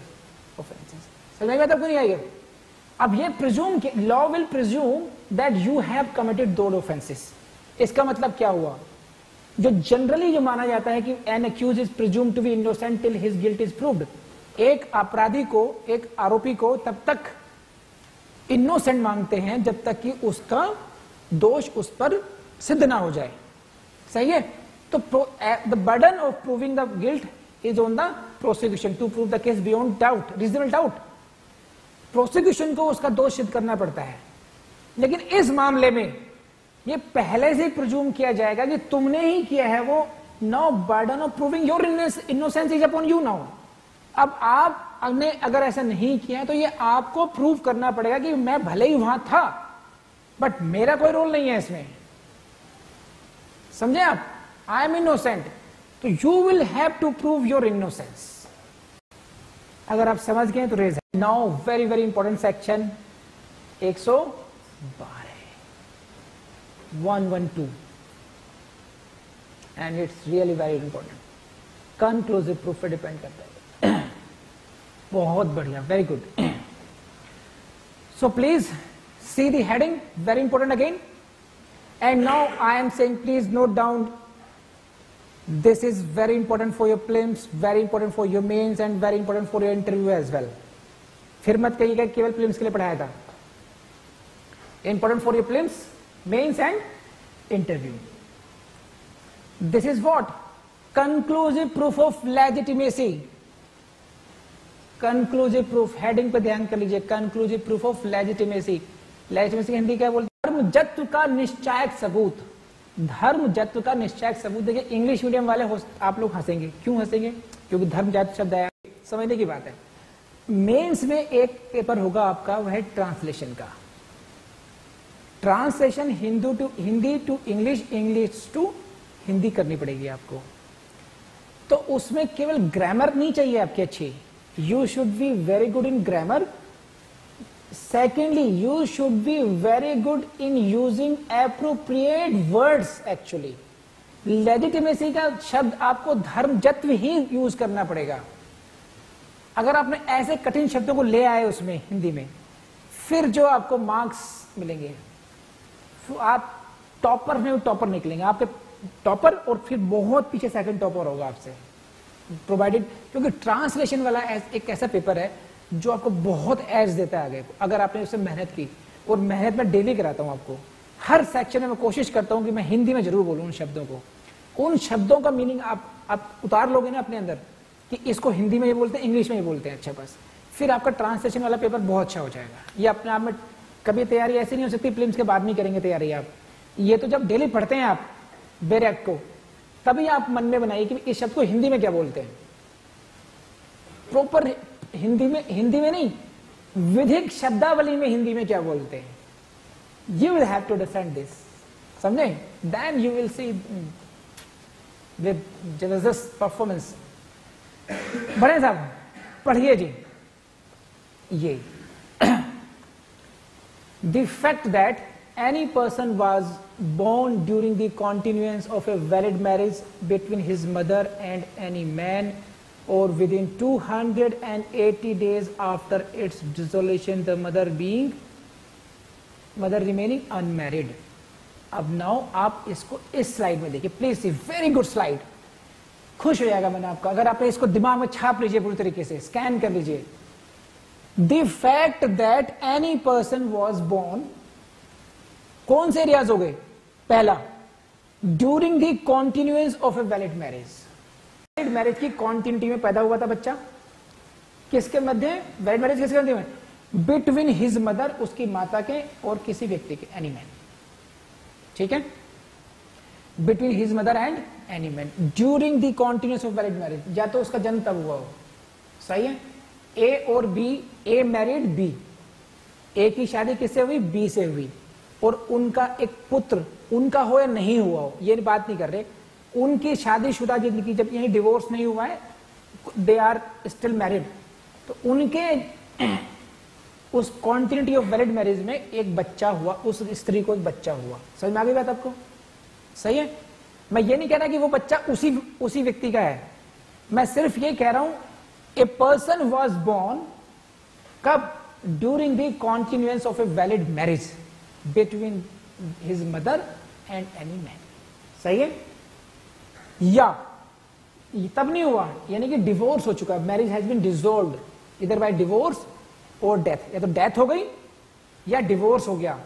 offences. समझ में मतलब नहीं आएगा? अब ये presume, law will presume that you have committed those offences. इसका मतलब क्या हुआ? जो जनरली जो माना जाता है कि an accused is presumed to be innocent till his guilt is proved, एक अपराधी को, एक आरोपी को तब तक इनोसेंट मानते हैं जब तक कि उसका दोष उस पर सिद्ध ना हो जाए। सही है? तो the burden of proving the guilt is on the prosecution to prove the case beyond doubt, reasonable doubt. Prosecution को उसका दोष सिद्ध करना पड़ता है, लेकिन इस मामले में ये पहले से प्रिज्यूम किया जाएगा कि तुमने ही किया है वो। Now burden of proving your innocence is upon you now. अब आपने अगर ऐसा नहीं किया है तो ये आपको प्रूव करना पड़ेगा कि मैं भले ही वहां था बट मेरा कोई रोल नहीं है इसमें। समझे आप? आई एम इनोसेंट, तो you will have to prove your innocence. अगर आप समझ गए तो raise. Now very very important section 112 and it's really very important. Conclusive proof पे डिपेंड करता है। बहुत बढ़िया, very good. So please see the heading, very important again. And now I am saying please note down this is very important for your prelims, very important for your mains and very important for your interview as well. फिर मत कहिएगा केवल prelims के लिए पढ़ाया था, important for your prelims, mains and interview. This is what? Conclusive proof of legitimacy. Conclusive proof, heading पे ध्यान कर लीजिए, conclusive proof of legitimacy. Legitimacy Hindi क्या बोलते हैं? धर्मजत्व का निश्चायक सबूत। धर्मजत्व का निश्चायक सबूत। देखिए इंग्लिश मीडियम वाले आप लोग हंसेंगे, क्यों हंसेंगे? क्योंकि धर्मजत्व शब्द आया, समझने की बात है। मेंस में एक पेपर होगा आपका, वह है ट्रांसलेशन का। Translation Hindi to English, English to Hindi करनी पड़ेगी आपको। तो उसमें केवल ग्रामर नहीं चाहिए आपकी अच्छी, you should be very good in grammar. Secondly, you should be very good in using appropriate words. Actually legitimacy का शब्द आपको धर्मजत्व ही यूज करना पड़ेगा। अगर आपने ऐसे कठिन शब्दों को ले आए उसमें हिंदी में, फिर जो आपको मार्क्स मिलेंगे, तो आप टॉपर में टॉपर निकलेंगे, आपके टॉपर और फिर बहुत पीछे सेकंड टॉपर होगा आपसे, प्रोवाइडेड। क्योंकि ट्रांसलेशन वाला एक ऐसा पेपर है जो आपको बहुत एज देता है आगे, अगर आपने उससे मेहनत की। और मेहनत मैं डेली कराता हूं आपको, हर सेक्शन में मैं कोशिश करता हूं कि मैं हिंदी में जरूर बोलूं उन शब्दों को। उन शब्दों का मीनिंग आप उतार लोगे ना अपने अंदर कि इसको हिंदी में ये बोलते हैं, इंग्लिश में ये बोलते हैं, अच्छा बस फिर आपका ट्रांसलेशन वाला पेपर बहुत अच्छा हो जाएगा। ये अपने आप में कभी तैयारी ऐसी नहीं हो सकती प्रीलिम्स के बाद नहीं करेंगे तैयारी आप, ये तो जब डेली पढ़ते हैं आप बेरेक्ट को, तभी आप मन में बनाइए कि इस शब्द को हिंदी में क्या बोलते हैं। प्रॉपर हिंदी में नहीं, विधिक शब्दावली में हिंदी में क्या बोलते हैं। You will have to defend this, समझे? Then you will see with जबरदस्त परफॉर्मेंस। बड़े साहब पढ़िए जी, ये the fact that any person was born during the continuance of a valid marriage between his mother and any man, or within 280 days after its dissolution, the mother remaining unmarried. अब now आप इसको इस slide में देखिए please see, very good slide, खुश हो जाएगा मैंने आपका अगर आपने इसको दिमाग में छाप लीजिए, पूरी तरीके से स्कैन कर लीजिए। The fact that any person was born, कौन से एरियाज हो गए? पहला, during the continuance of a valid marriage. Valid marriage की कॉन्टिन्यूटी में पैदा हुआ था बच्चा, किसके मध्य? वैलिड मैरिज किसके मध्य में? बिटवीन हिज मदर, उसकी माता के, और किसी व्यक्ति के, एनी मैन, ठीक है? Between his mother and any man during the continuance of valid marriage. या तो उसका जन्म तब हुआ हो, सही है? ए और बी, ए मैरिड बी, ए की शादी किससे हुई? बी से हुई, और उनका एक पुत्र, उनका हो या नहीं हुआ हो ये बात नहीं कर रहे, उनकी शादीशुदा जिंदगी, जब यही डिवोर्स नहीं हुआ है, दे आर स्टिल मैरिड, तो उनके उस कॉन्टिन्यूटी ऑफ वैलिड मैरिज में एक बच्चा हुआ, उस स्त्री को एक बच्चा हुआ। समझ में आ गई बात आपको? सही है? मैं ये नहीं कह रहा कि वो बच्चा उसी व्यक्ति का है, मैं सिर्फ ये कह रहा हूं ए पर्सन वॉज बोर्न कब? During the continuance of a valid marriage between his mother and any man. सही है? या तब नहीं हुआ, यानी कि डिवोर्स हो चुका, मैरिज हैज बीन डिसॉल्व्ड इधर बाय डिवोर्स और डेथ, या तो डेथ हो गई या डिवोर्स हो गया।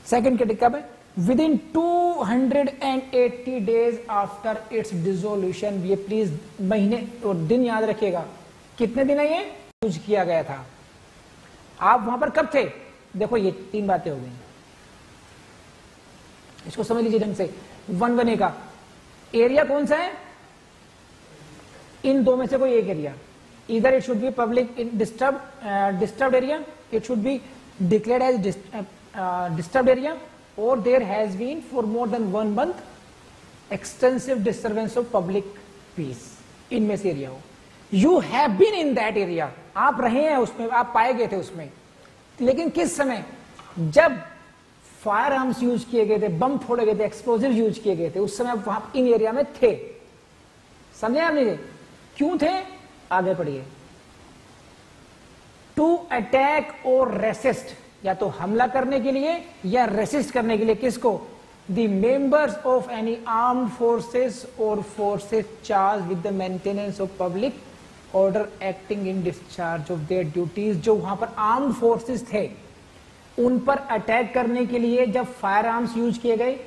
सेकंड कैटेगरी कब है? With in 280 days after it's dissolution. ये प्लीज महीने और दिन याद रखिएगा, कितने दिन है ये यूज किया गया था, आप वहां पर कब थे? देखो ये तीन बातें हो गई, इसको समझ लीजिए ढंग से। 1A का एरिया कौन सा है? इन दो में से कोई एक एरिया, इधर it should be public disturbed area, it should be declared as disturbed area, और there has been for more than 1 month extensive disturbance of public peace. इनमें से एरिया हो, you have been in that area, आप रहे हैं उसमें, आप पाए गए थे उसमें, लेकिन किस समय? जब फायर आर्म्स यूज किए गए थे, बम फोड़े गए थे, एक्सप्लोजिव यूज किए गए थे, उस समय आप वहां इन एरिया में थे। समझे आपने? क्यों थे? आगे पढ़िए। टू अटैक और रेसिस्ट, या तो हमला करने के लिए या रेसिस्ट करने के लिए, किसको? the members of any armed forces or forces charged with the maintenance of public order acting in discharge of their duties, जो वहां पर आर्म्ड फोर्सेस थे उन पर अटैक करने के लिए जब फायर आर्म्स यूज किए गए,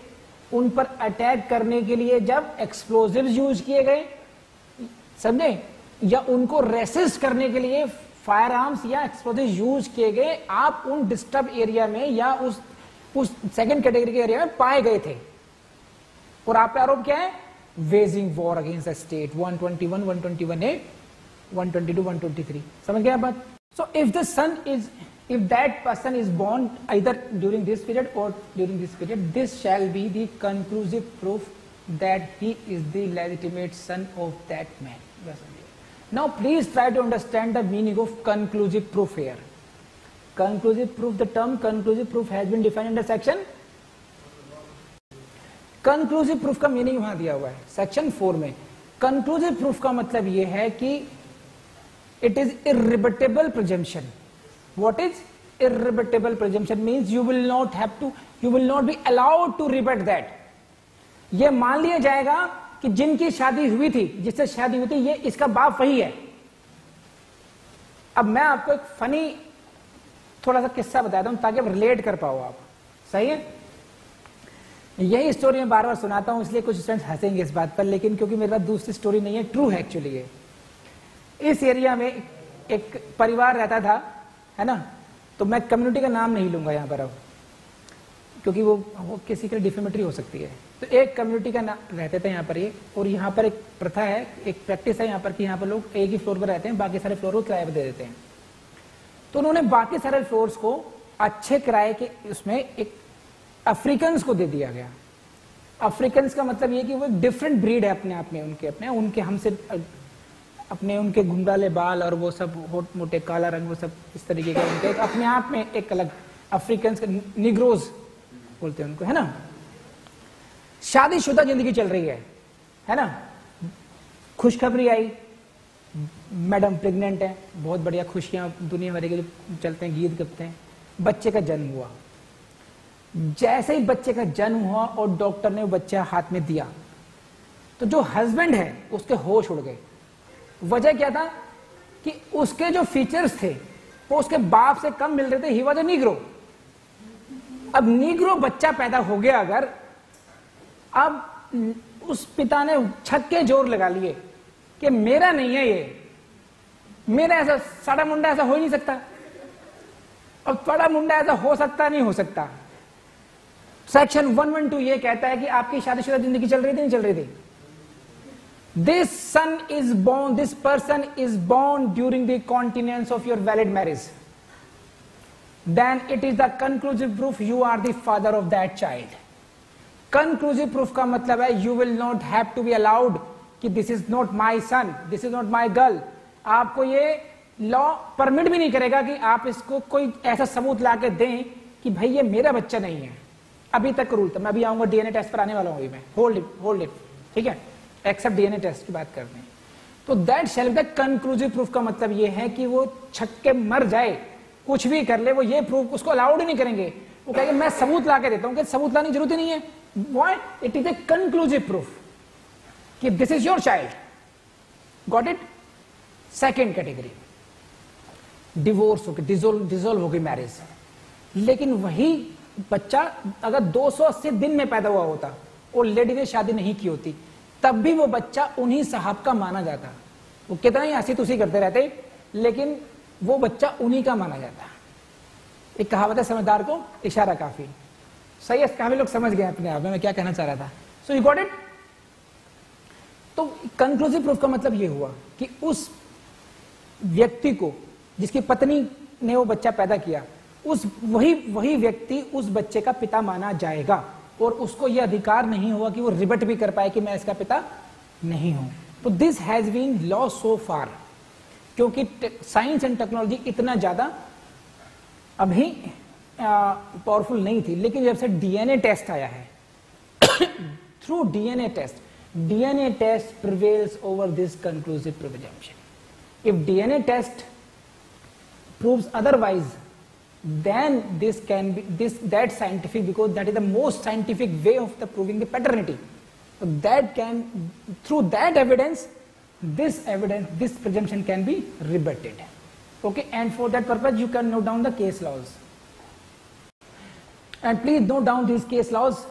उन पर अटैक करने के लिए जब एक्सप्लोजिव्स यूज किए गए, समझे, या उनको रेसिस्ट करने के लिए फायर आर्म्स या एक्सप्लोजिव यूज किए गए, आप उन डिस्टर्ब एरिया में या उस सेकंड कैटेगरी के एरिया में पाए गए थे। और आप पे आरोप क्या है? Waging war against the state, 121, 121A, 122, 123। समझ गए बात? सो if that person is born either during this period or during this period, this shall be the conclusive proof that he is the legitimate son of that man. Now please try to understand the meaning of conclusive proof here. Conclusive proof, the term conclusive proof has been defined in the section. Conclusive proof का meaning वहां दिया हुआ है section 4 में। Conclusive proof का मतलब यह है कि it is irrebuttable presumption. What is irrebuttable presumption? Means you will not be allowed to rebut that. ये मान लिया जाएगा कि जिनकी शादी हुई थी, जिससे शादी हुई थी, ये इसका बाप वही है। अब मैं आपको एक फनी थोड़ा सा किस्सा बताता हूं ताकि आप रिलेट कर पाओ आप। सही है? यही स्टोरी मैं बार बार सुनाता हूं, इसलिए कुछ स्टूडेंट्स हंसेंगे इस बात पर, लेकिन क्योंकि मेरे पास दूसरी स्टोरी नहीं है, ट्रू है एक्चुअली ये। इस एरिया में एक परिवार रहता था, है ना, तो मैं कम्युनिटी का नाम नहीं लूंगा यहां पर अब, क्योंकि वो किसी के लिए डिफेमेटरी हो सकती है। तो एक कम्युनिटी का नाम रहते थे यहाँ पर ये, और यहाँ पर एक प्रथा है, एक प्रैक्टिस है यहाँ पर कि यहाँ पर लोग एक ही फ्लोर पर रहते हैं, बाकी सारे फ्लोर को किराए पर दे देते हैं। तो उन्होंने बाकी सारे फ्लोर्स को अच्छे किराए के उसमें एक अफ्रीकन्स को दे दिया गया। अफ्रीकन्स का मतलब ये कि वो डिफरेंट ब्रीड है अपने आप में, उनके हमसे अपने उनके घुंघराले बाल और वो सब होठ मोटे काला रंग, वो सब इस तरीके के उनके अपने आप में एक अलग अफ्रीकन्स, निग्रोज बोलते हैं उनको, है ना। शादीशुदा जिंदगी चल रही है ना। खुशखबरी आई, मैडम प्रेग्नेंट है, बहुत बढ़िया, खुशियां दुनिया भर के जो चलते हैं, गीत गपते हैं। बच्चे का जन्म हुआ। जैसे ही बच्चे का जन्म हुआ और डॉक्टर ने वो बच्चा हाथ में दिया, तो जो हस्बैंड है उसके होश उड़ गए। वजह क्या था कि उसके जो फीचर्स थे वो उसके बाप से कम मिल रहे थे। He was a Negro. अब नीग्रो बच्चा पैदा हो गया अगर, अब उस पिता ने छक्के जोर लगा लिए कि मेरा नहीं है ये, मेरा ऐसा साड़ा मुंडा ऐसा हो ही नहीं सकता। अब बड़ा मुंडा ऐसा हो सकता नहीं हो सकता। सेक्शन 112 ये कहता है कि आपकी शादीशुदा जिंदगी चल रही थी, नहीं चल रही थी। This son is born, this person is born during the continuance of your valid marriage. Then it is the conclusive proof you are the father of that child. Conclusive proof का मतलब है you will not have to be allowed कि this is not my son, this is not my girl. आपको ये law permit भी नहीं करेगा कि आप इसको कोई ऐसा सबूत ला के दें कि भाई ये मेरा बच्चा नहीं है। अभी तक रूल था, मैं अभी आऊंगा डीएनए टेस्ट पर आने वाला हूँ, मैं होल्ड इट, ठीक है, एक्सेप्ट डीएनए टेस्ट की बात करते हैं। तो that shall be the conclusive proof का मतलब ये है कि वो छक्के मर जाए, कुछ भी कर ले, वो ये प्रूफ उसको अलाउड ही नहीं करेंगे। वो कहेंगे मैं सबूत ला के देता हूं, कि सबूत लाने की जरूरत ही नहीं है। Why? It is a conclusive proof कि this is your child. Got it? Second category, divorce हो गई, डिसॉल्व हो गई मैरिज, लेकिन वही बच्चा अगर 280 दिन में पैदा हुआ होता और लेडी ने शादी नहीं की होती, तब भी वो बच्चा उन्हीं साहब का माना जाता। वो कितना ही हंसी तुसी करते रहते, लेकिन वो बच्चा उन्हीं का माना जाता। एक कहावत है, समझदार को इशारा काफी। सही है, काफी लोग समझ गए अपने आप में मैं क्या कहना चाह रहा था। So you got it? तो कंक्लूसिव प्रूफ का मतलब ये हुआ कि उस व्यक्ति को, जिसकी पत्नी ने वो बच्चा पैदा किया, उस वही व्यक्ति उस बच्चे का पिता माना जाएगा, और उसको यह अधिकार नहीं हुआ कि वो रिबट भी कर पाए कि मैं इसका पिता नहीं हूं। तो this has been law so far, क्योंकि साइंस एंड टेक्नोलॉजी इतना ज्यादा अभी पावरफुल नहीं थी। लेकिन जब से डीएनए टेस्ट आया है, through DNA test prevails over this conclusive presumption. If DNA test proves otherwise, then this can be that scientific, because that is the most scientific way of the proving the paternity. So that can, through that evidence, this presumption can be rebutted. Okay, and for that purpose you can note down the case laws. And please note down these case laws.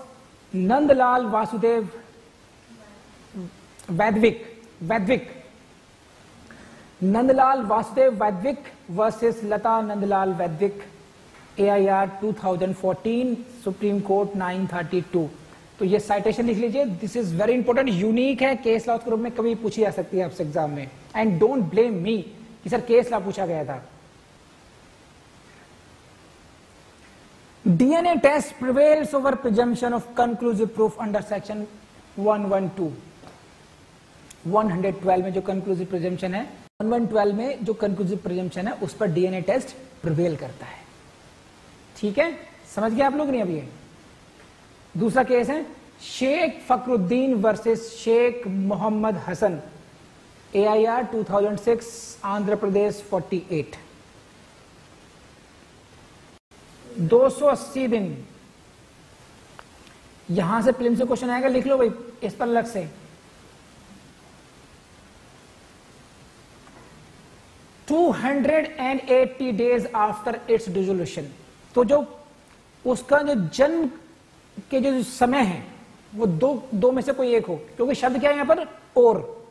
Nandlal Vasudev Vadvik. Nandlal Vasudev Vadvik versus Lata Nandlal Vadvik, AIR 2014, Supreme Court 932. तो ये citation लिख लीजिए. This is very important, unique है, case law के रूप में कभी पूछी जा सकती है आपसे एग्जाम में. एंड डोंट ब्लेम मी कि सर केस लॉ पूछा गया था. DNA test prevails over presumption of conclusive proof under section 112. 112 में जो conclusive presumption है, 112 में जो conclusive presumption है उस पर DNA test prevail करता है. ठीक है, समझ गए आप लोग नहीं? अभी ये दूसरा केस है शेख फखरुद्दीन वर्सेस शेख मोहम्मद हसन, AIR 2006, आंध्र प्रदेश 48. 280 दिन. यहां से प्रीलिम्स से क्वेश्चन आएगा, लिख लो भाई इस पर अलग से. 280 डेज आफ्टर इट्स डिसोल्यूशन. तो जो उसका जो जन्म के जो समय है वो दो में से कोई एक हो, क्योंकि शब्द क्या है यहां पर? और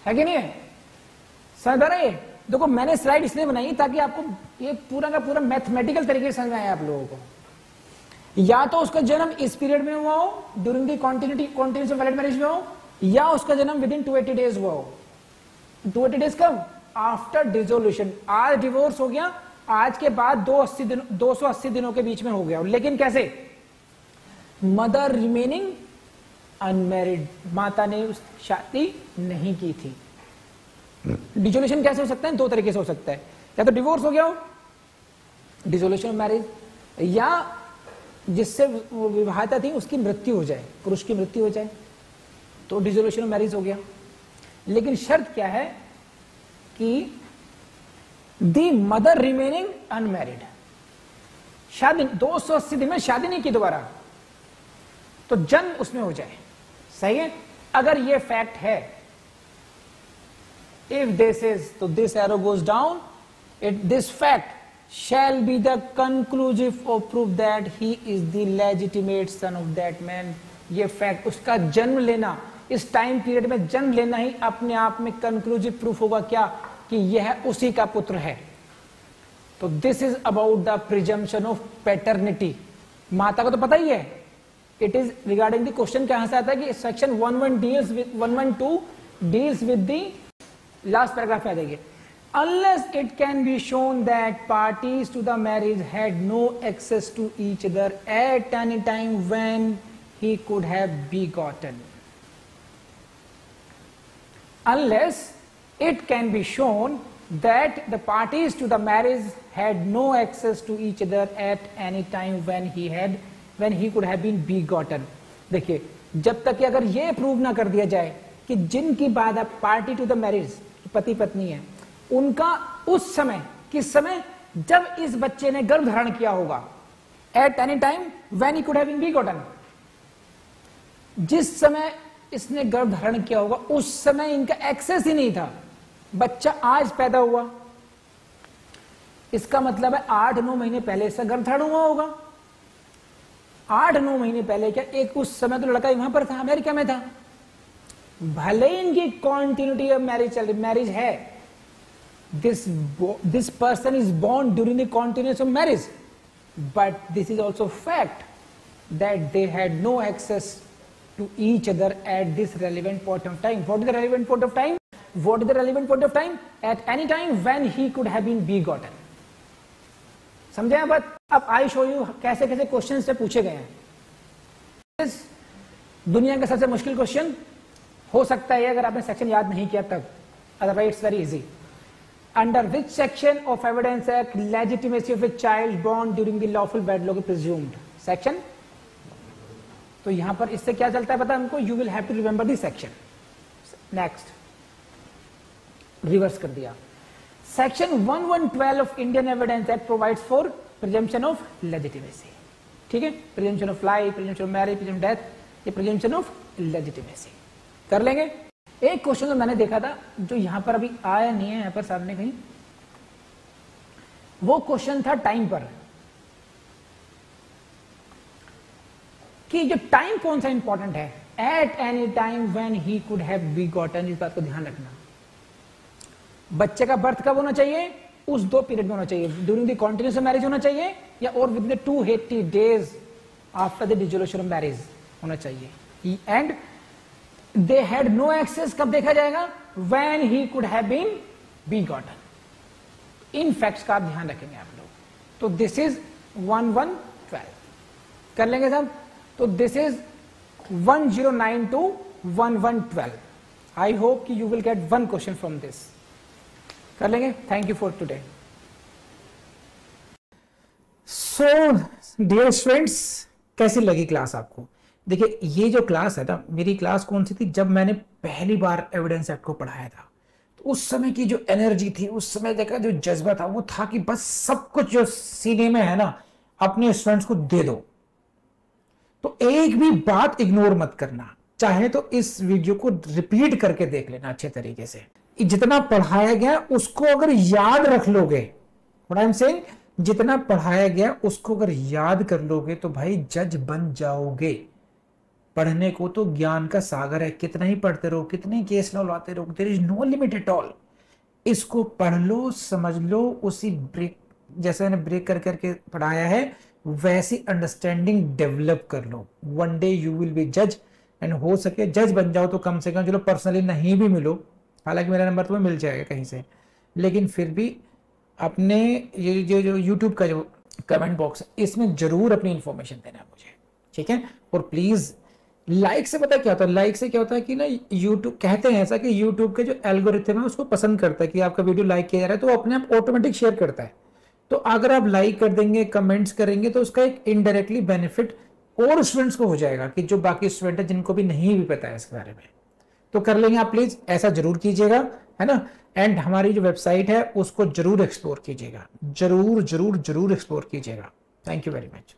है कि नहीं है? समझ आ रहा है? देखो मैंने स्लाइड इसलिए बनाई ताकि आपको ये पूरा का पूरा मैथमेटिकल तरीके से समझ में आए आप लोगों को. या तो उसका जन्म इस पीरियड में हुआ हो, during the continuous valid marriage में हो, या उसका जन्म विद इन 280 डेज हुआ हो. 280 डेज कब? After dissolution. आज डिवोर्स हो गया, आज के बाद 280 दिनों के बीच में हो गया. लेकिन कैसे? मदर रिमेनिंग अनमैरिड, माता ने शादी नहीं की थी. डिसोल्यूशन कैसे हो सकता है? दो तरीके से हो सकता है. या तो डिवोर्स हो गया हो, डिसोल्यूशन ऑफ मैरिज, या जिससे वो विवाहिता थी उसकी मृत्यु हो जाए, पुरुष की मृत्यु हो जाए, तो डिसोल्यूशन ऑफ मैरिज हो गया. लेकिन शर्त क्या है कि दी मदर रिमेनिंग अनमैरिड. शादी 280 दिन में शादी नहीं की दोबारा, तो जन्म उसमें हो जाए. सही है? अगर ये फैक्ट है, if this is, so this arrow goes down, this fact shall be the conclusive of proof that he is the legitimate son of that man. ये फैक्ट, उसका जन्म लेना, इस टाइम पीरियड में जन्म लेना ही अपने आप में कंक्लूसिव प्रूफ होगा क्या? कि यह उसी का पुत्र है. तो this is about the presumption of paternity. माता को तो पता ही है. It is regarding the question कहां से आता है कि section 112 deals with the last paragraph आ जाएगी. Unless it can be shown that parties to the marriage had no access to each other at any time when he could have begotten. Unless it can be shown that the parties to the marriage had no access to each other at any time when he could have been begotten. देखिए, जब तक कि अगर ये prove ना कर दिया जाए कि जिनकी बाद अब पार्टी टू द मैरिज पति पत्नी है, उनका उस समय, किस समय? जब इस बच्चे ने गर्भ धारण किया होगा. At any time when he could have been begotten. जिस समय इसने गर्भ धारण किया होगा उस समय इनका एक्सेस ही नहीं था. बच्चा आज पैदा हुआ, इसका मतलब है 8-9 महीने पहले इसका गर्भ धारण हुआ होगा. 8-9 महीने पहले क्या? एक उस समय तो लड़का वहां पर था, अमेरिका में था. भले इनकी कॉन्टिन्यूटी ऑफ मैरिज चल रही, मैरिज है, this person is born during the continuance of marriage, but this is also fact that they had no access to each other at this relevant point of time. What is the relevant point of time? What is the relevant point of time? At any time when he could have been begotten. समझे आप बात? अब I show you कैसे कैसे question से पूछे गए हैं. दुनिया का सबसे मुश्किल क्वेश्चन हो सकता है अगर आपने सेक्शन याद नहीं किया तब, otherwise it's very easy. Under which section of Evidence Act legitimacy of a child born during the lawful wedlock is presumed? Section. तो यहां पर इससे क्या चलता है पता है हमको? You will have to remember the section. Next. Reverse कर दिया. Section 1112 of Indian evidence act provides for presumption of legitimacy, ठीक है, presumption of life, presumption of marriage, presumption of death, ये प्रिजम्पशन ऑफ लेजिटिमेसी कर लेंगे। एक question जो मैंने देखा था जो यहां पर अभी आया नहीं है यहां पर सामने कहीं, वो क्वेश्चन था टाइम पर, कि जो टाइम कौन सा इंपॉर्टेंट है, at any time when he could have begotten, इस बात को ध्यान रखना। बच्चे का बर्थ कब होना चाहिए, उस 2 पीरियड में होना चाहिए, ड्यूरिंग द कॉन्टिन्यूस मैरिज होना चाहिए या और within 280 days after the dissolution of marriage होना चाहिए। And they had no access कब देखा जाएगा, when he could have been begotten. इन फैक्ट्स का ध्यान रखेंगे आप लोग। तो दिस इज 1112 कर लेंगे सब। तो this is 109 to 1112। I hope कि you will get 1 question from this. कर लेंगे। Thank you for today. So dear students, कैसी लगी क्लास आपको? देखिए, ये जो क्लास है ना, मेरी क्लास कौन सी थी, जब मैंने पहली बार एविडेंस एक्ट को पढ़ाया था, तो उस समय की जो एनर्जी थी, उस समय देखा जो जज्बा था, वो था कि बस सब कुछ जो सीने में है ना, अपने स्टूडेंट्स को दे दो। तो एक भी बात इग्नोर मत करना, चाहे तो इस वीडियो को रिपीट करके देख लेना अच्छे तरीके से। जितना पढ़ाया गया उसको अगर याद रख लोगे, व्हाट आई एम सेइंग, जितना पढ़ाया गया उसको अगर याद कर लोगे तो भाई जज बन जाओगे। पढ़ने को तो ज्ञान का सागर है, कितना ही पढ़ते रहो, कितने केस लॉ लाते रहो, there is no limit at all. इसको पढ़ लो, समझ लो, उसी ब्रेक जैसे मैंने ब्रेक कर करके पढ़ाया है वैसी अंडरस्टैंडिंग डेवलप कर लो। One day you will be जज, एंड हो सके जज बन जाओ तो कम से कम, चलो पर्सनली नहीं भी मिलो, हालांकि मेरा नंबर तुम्हें मिल जाएगा कहीं से, लेकिन फिर भी अपने ये जो यूट्यूब का जो कमेंट बॉक्स है इसमें जरूर अपनी इंफॉर्मेशन देना मुझे, ठीक है। और प्लीज लाइक से पता क्या होता है, लाइक से क्या होता है कि ना, यूट्यूब कहते हैं ऐसा कि यूट्यूब के जो एल्गोरिथम है उसको पसंद करता है कि आपका वीडियो लाइक किया जा रहा है, तो वो अपने आप ऑटोमेटिक शेयर करता है। तो अगर आप लाइक कर देंगे, कमेंट्स करेंगे, तो उसका एक इनडायरेक्टली बेनिफिट और स्टूडेंट्स को हो जाएगा कि जो बाकी स्टूडेंट है जिनको भी नहीं भी पता है इसके बारे में। तो कर लेंगे आप, प्लीज ऐसा जरूर कीजिएगा, है ना। एंड हमारी जो वेबसाइट है उसको जरूर एक्सप्लोर कीजिएगा, जरूर जरूर जरूर एक्सप्लोर कीजिएगा। Thank you very much.